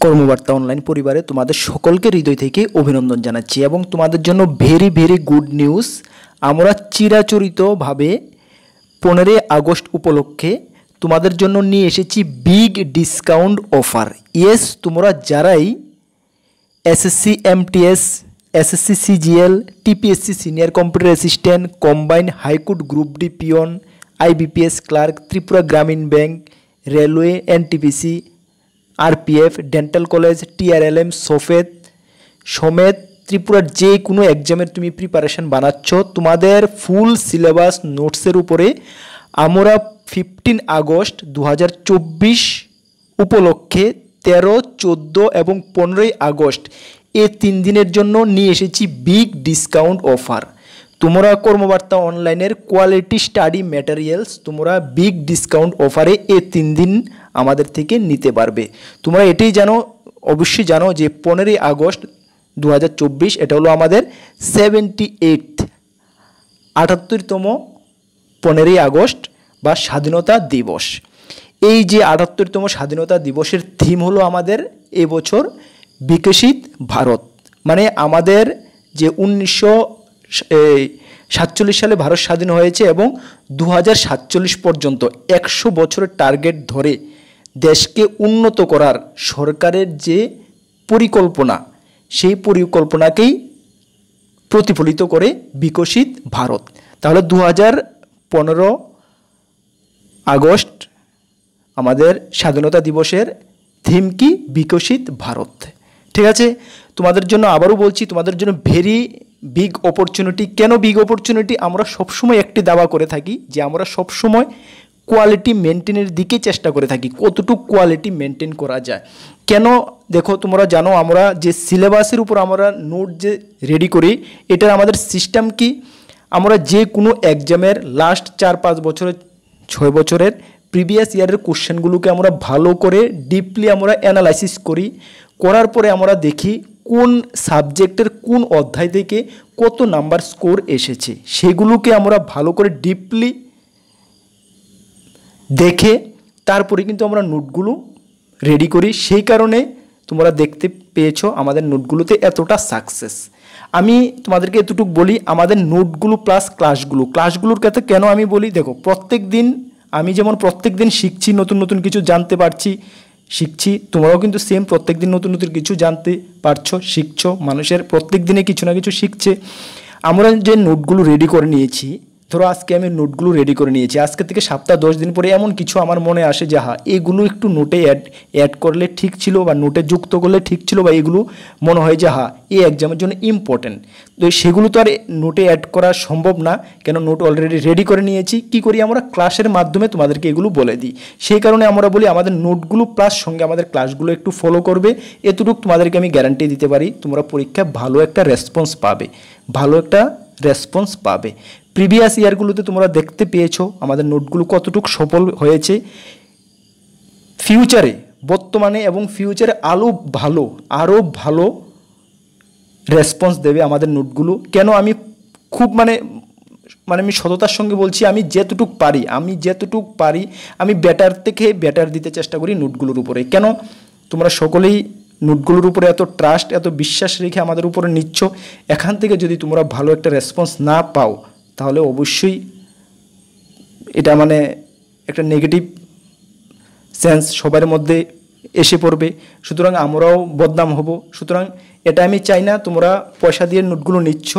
কর্মবার্তা online পরিবারে তোমাদের সকলকে হৃদয় থেকে অভিনন্দন জানাচ্ছি এবং তোমাদের জন্য ভেরি ভেরি গুড নিউজ। আমরা চিরাচরিতভাবে 15 আগস্ট উপলক্ষে তোমাদের জন্য নিয়ে এসেছি বিগ ডিসকাউন্ট অফার। ইয়েস, তোমরা যারাই SSC MTS, SSC CGL, TPSC senior computer assistant, combine high court group D peon, IBPS clerk, Tripura Gramin bank, railway, NTPC, RPF, dental college, TRLM, সমেত ত্রিপুরার যে কোনো এক্সামের তুমি প্রিপারেশন বানাচ্ছ, তোমাদের ফুল সিলেবাস নোটসের উপরে আমরা 15 আগস্ট 2024 উপলক্ষে 13, 14 এবং 15 আগস্ট এই 3 দিনের জন্য নিয়ে এসেছি বিগ ডিসকাউন্ট অফার। তোমরা কর্মবার্তা অনলাইনের কোয়ালিটি স্টাডি ম্যাটেরিয়ালস তোমরা বিগ ডিসকাউন্ট অফারে এই 3 দিন আমাদের থেকে নিতে পারবে। তোমরা এটাই জানো, অবশ্যই জানো যে 15 আগস্ট 2024 এটা হলো আমাদের 78তম 15 আগস্ট বা স্বাধীনতা দিবস। এই যে 78তম স্বাধীনতা দিবসের থিম হলো আমাদের এবছর বিকশিত ভারত। মানে আমাদের যে 1947 সালে ভারত স্বাধীন হয়েছে এবং 2047 পর্যন্ত 100 বছরের টার্গেট ধরে দেশকে উন্নত করার সরকারের যে পরিকল্পনা, সেই পরিকল্পনাকেই প্রতিফলিত করে বিকশিত ভারত। তাহলে 2015 আগস্ট আমাদের স্বাধীনতা দিবসের থিম কি? বিকশিত ভারত। ঠিক আছে, তোমাদের জন্য আবারও বলছি, তোমাদের জন্য ভেরি বিগ অপরচুনিটি। কেন বিগ অপরচুনিটি? আমরা সবসময় একটি দাবা করে থাকি যে আমরা সবসময় কোয়ালিটি মেনটেনের দিকে চেষ্টা করে থাকি, কতটুকু কোয়ালিটি মেনটেন করা যায়। কেন? দেখো, তোমরা জানো আমরা যে সিলেবাসের উপর আমরা নোট যে রেডি করি, এটার আমাদের সিস্টেম কি? আমরা যে কোনো এক্সামের লাস্ট 4-5 বছরের 6 বছরের প্রিভিয়াস ইয়ারের কোশ্চেনগুলোকে আমরা ভালো করে ডিপলি আমরা অ্যানালাইসিস করি। করার পরে আমরা দেখি কোন সাবজেক্টের কোন অধ্যায় থেকে কত নাম্বার স্কোর এসেছে, সেগুলোকে আমরা ভালো করে ডিপলি দেখে তারপরে কিন্তু আমরা নোটগুলো রেডি করি। সেই কারণে তোমরা দেখতে পেয়েছো আমাদের নোটগুলোতে এতটা সাকসেস। আমি তোমাদেরকে এতটুকু বলি, আমাদের নোটগুলো প্লাস ক্লাসগুলোর কথা কেন আমি বলি, দেখো প্রত্যেক দিন আমি যেমন প্রত্যেক দিন শিখছি, নতুন নতুন কিছু জানতে পারছি, শিখছি, তোমরাও কিন্তু সেম প্রত্যেক দিন নতুন নতুন কিছু জানতে পারছো, শিখছো। মানুষের প্রত্যেক দিনে কিছু না কিছু শিখছে। আমরা যে নোটগুলো রেডি করে নিয়েছি, ধরো আজকে আমি নোটগুলো রেডি করে নিয়েছি, আজকে থেকে সপ্তাহ 10 দিন পরে এমন কিছু আমার মনে আসে যে হ্যাঁ এগুলো একটু নোটে অ্যাড করলে ঠিক ছিল, বা নোটে যুক্ত করলে ঠিক ছিল, বা এগুলো মনে হয় যে হ্যাঁ এই এক্সামের জন্য ইম্পর্টেন্ট। তো সেগুলো তো আর নোটে অ্যাড করা সম্ভব না, কেন নোট অলরেডি রেডি করে নিয়েছি। কি করি আমরা? ক্লাসের মাধ্যমে তোমাদেরকে এগুলো বলে দিই। সেই কারণে আমরা বলি আমাদের নোটগুলো প্লাস সঙ্গে আমাদের ক্লাসগুলো একটু ফলো করবে। এতটুকু তোমাদেরকে আমি গ্যারান্টি দিতে পারি, তোমরা পরীক্ষায় ভালো একটা রেসপন্স পাবে। প্রিভিয়াস ইয়ারগুলোতে তোমরা দেখতে পেয়েছো আমাদের নোটগুলো কতটুকু সফল হয়েছে। ফিউচারে, বর্তমানে এবং ফিউচারে আরও ভালো রেসপন্স দেবে আমাদের নোটগুলো। কেন? আমি খুব মানে আমি সততার সঙ্গে বলছি, আমি যেতটুকু পারি আমি বেটার থেকে বেটার দিতে চেষ্টা করি নোটগুলোর উপরে। কেন? তোমরা সকলেই নোটগুলোর উপরে এত ট্রাস্ট, এত বিশ্বাস রেখে আমাদের উপরে নিচ্ছ। এখান থেকে যদি তোমরা ভালো একটা রেসপন্স না পাও, তাহলে অবশ্যই এটা মানে একটা নেগেটিভ সেন্স সবার মধ্যে এসে পড়বে। সুতরাং আমরাও বদনাম হব। সুতরাং এটা আমি চাই না। তোমরা পয়সা দিয়ে নোটগুলো নিচ্ছ,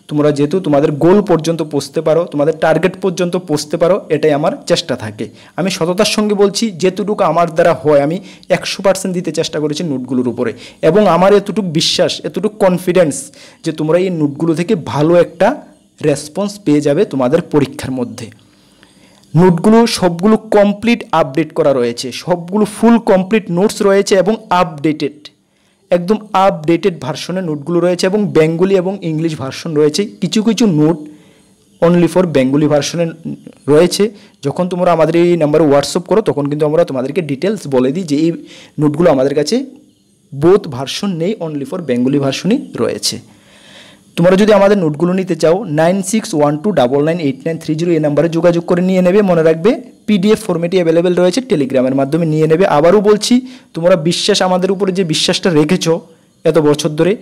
তোমরা যেহেতু তোমাদের গোল পর্যন্ত পৌঁছতে পারো, তোমাদের টার্গেট পর্যন্ত পৌঁছতে পারো, এটাই আমার চেষ্টা থাকে। আমি সততার সঙ্গে বলছি, যেতটুকু আমার দ্বারা হয় আমি 100% দিতে চেষ্টা করেছি নোটগুলোর উপরে, এবং আমার এতটুকু বিশ্বাস, এতটুকু কনফিডেন্স যে তোমরা এই নোটগুলো থেকে ভালো একটা রেসপন্স পেয়ে যাবে তোমাদের পরীক্ষার মধ্যে। নোটগুলো সবগুলো কমপ্লিট আপডেট করা রয়েছে, সবগুলো ফুল কমপ্লিট নোটস রয়েছে এবং একদম আপডেটেড ভার্সনের নোটগুলো রয়েছে, এবং বেঙ্গলি এবং ইংলিশ ভার্সন রয়েছে। কিছু নোট অনলি ফর বেঙ্গলি ভার্সনে রয়েছে। যখন তোমরা আমাদের এই নাম্বারে হোয়াটসঅ্যাপ করো, তখন কিন্তু আমরা তোমাদেরকে ডিটেলস বলে দিই যে এই নোটগুলো আমাদের কাছে বোথ ভার্সন নেই, অনলি ফর বেঙ্গলি ভার্সনই রয়েছে। তোমরা যদি আমাদের নোটগুলো নিতে চাও 9612998930 এই নাম্বারে যোগাযোগ করে নিয়ে নেবে। মনে রাখবে PDF ফরম্যাটে অ্যাভেলেবেল রয়েছে, টেলিগ্রামের মাধ্যমে নিয়ে নেবে। আবারও বলছি, তোমরা বিশ্বাস, আমাদের উপরে যে বিশ্বাসটা রেখেছো এত বছর ধরে,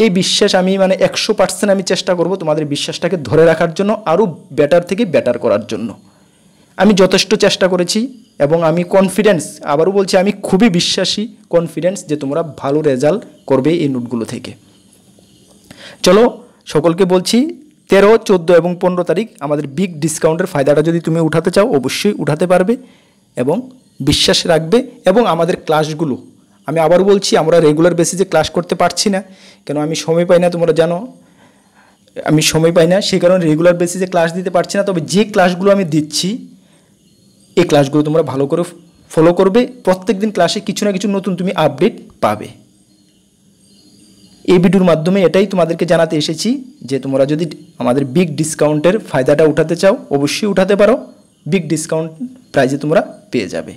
এই বিশ্বাস আমি মানে 100% আমি চেষ্টা করব তোমাদের বিশ্বাসটাকে ধরে রাখার জন্য, আরও বেটার থেকে বেটার করার জন্য। আমি যথেষ্ট চেষ্টা করেছি এবং আমি কনফিডেন্স, আবারও বলছি আমি খুবই বিশ্বাসী, কনফিডেন্স যে তোমরা ভালো রেজাল্ট করবে এই নোটগুলো থেকে। চলো সকলকে বলছি 13, 14 এবং 15 তারিখ আমাদের বিগ ডিসকাউন্টের ফায়দাটা যদি তুমি উঠাতে চাও অবশ্যই উঠাতে পারবে এবং বিশ্বাস রাখবে। এবং আমাদের ক্লাসগুলো, আমি আবার বলছি, আমরা রেগুলার বেসিসে ক্লাস করতে পারছি না, কেন আমি সময় পাই না, তোমরা জানো আমি সময় পাই না, সেই কারণে রেগুলার বেসিসে ক্লাস দিতে পারছি না। তবে যে ক্লাসগুলো আমি দিচ্ছি এই ক্লাসগুলো তোমরা ভালো করে ফলো করবে, প্রত্যেক দিন ক্লাসে কিছু না কিছু নতুন তুমি আপডেট পাবে। এই ভিডিওর মাধ্যমে এটাই তোমাদেরকে জানাতে এসেছি যে তোমরা যদি আমাদের বিগ ডিসকাউন্টের ফায়দাটা উঠাতে চাও অবশ্যই উঠাতে পারো, বিগ ডিসকাউন্ট প্রাইজে তোমরা পেয়ে যাবে।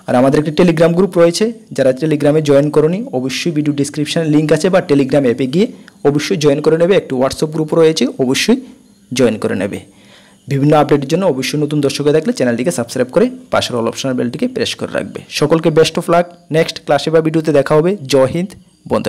আর আমাদের একটি টেলিগ্রাম গ্রুপ রয়েছে, যারা টেলিগ্রামে জয়েন করোনি অবশ্যই ভিডিও ডিসক্রিপশানে লিঙ্ক আছে, বা টেলিগ্রাম অ্যাপে গিয়ে অবশ্যই জয়েন করে নেবে। একটি হোয়াটসঅ্যাপ গ্রুপ রয়েছে, অবশ্যই জয়েন করে নেবে। বিভিন্ন আপডেটের জন্য অবশ্যই নতুন দর্শকে দেখলে চ্যানেলটিকে সাবস্ক্রাইব করে পাশের অল অপশনাল বেলটিকে প্রেস করে রাখবে। সকলকে বেস্ট অফ লাক, নেক্সট ক্লাসে বা ভিডিওতে দেখা হবে। জয় হিন্দ, বন্দে মাতরম।